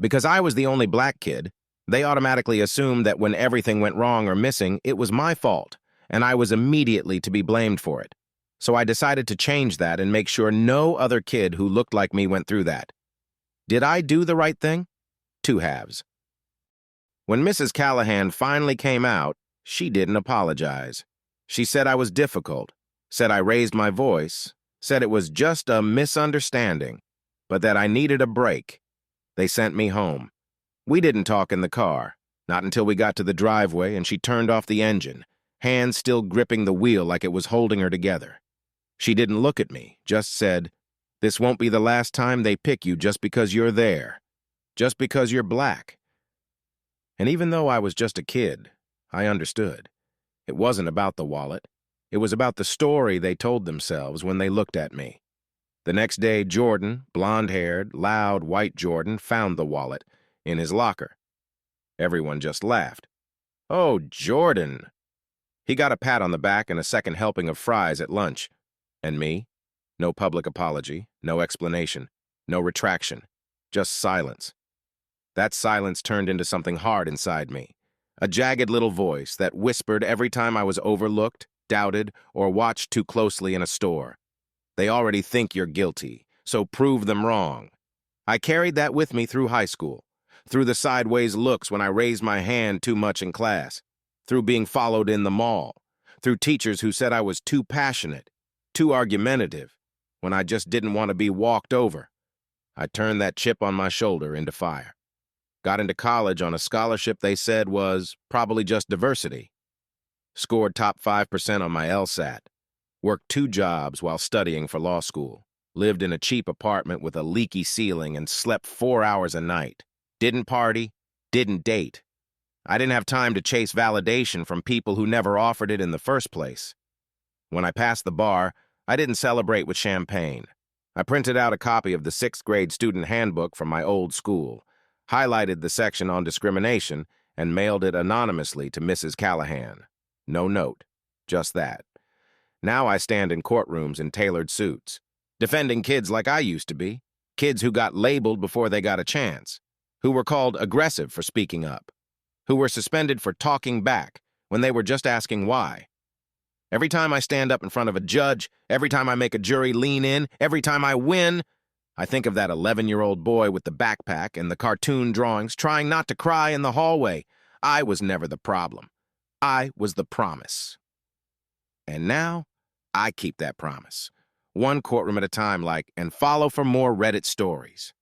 Because I was the only black kid, they automatically assumed that when everything went wrong or missing, it was my fault, and I was immediately to be blamed for it. So I decided to change that and make sure no other kid who looked like me went through that. Did I do the right thing? Two halves. When Mrs. Callahan finally came out, she didn't apologize. She said I was difficult, said I raised my voice, said it was just a misunderstanding, but that I needed a break. They sent me home. We didn't talk in the car, not until we got to the driveway and she turned off the engine, hands still gripping the wheel like it was holding her together. She didn't look at me, just said, "This won't be the last time they pick you just because you're there, just because you're black." And even though I was just a kid, I understood. It wasn't about the wallet. It was about the story they told themselves when they looked at me. The next day, Jordan, blonde-haired, loud, white Jordan, found the wallet in his locker. Everyone just laughed. "Oh, Jordan." He got a pat on the back and a second helping of fries at lunch. And me? No public apology, no explanation, no retraction, just silence. That silence turned into something hard inside me, a jagged little voice that whispered every time I was overlooked, doubted, or watched too closely in a store. They already think you're guilty, so prove them wrong. I carried that with me through high school, through the sideways looks when I raised my hand too much in class, through being followed in the mall, through teachers who said I was too passionate, too argumentative, when I just didn't want to be walked over. I turned that chip on my shoulder into fire. Got into college on a scholarship they said was probably just diversity. Scored top 5% on my LSAT. Worked 2 jobs while studying for law school. Lived in a cheap apartment with a leaky ceiling and slept 4 hours a night. Didn't party, didn't date. I didn't have time to chase validation from people who never offered it in the first place. When I passed the bar, I didn't celebrate with champagne. I printed out a copy of the 6th grade student handbook from my old school, highlighted the section on discrimination, and mailed it anonymously to Mrs. Callahan. No note, just that. Now I stand in courtrooms in tailored suits, defending kids like I used to be, kids who got labeled before they got a chance, who were called aggressive for speaking up, who were suspended for talking back when they were just asking why. Every time I stand up in front of a judge, every time I make a jury lean in, every time I win, I think of that 11-year-old boy with the backpack and the cartoon drawings trying not to cry in the hallway. I was never the problem. I was the promise. And now, I keep that promise. One courtroom at a time, and follow for more Reddit stories.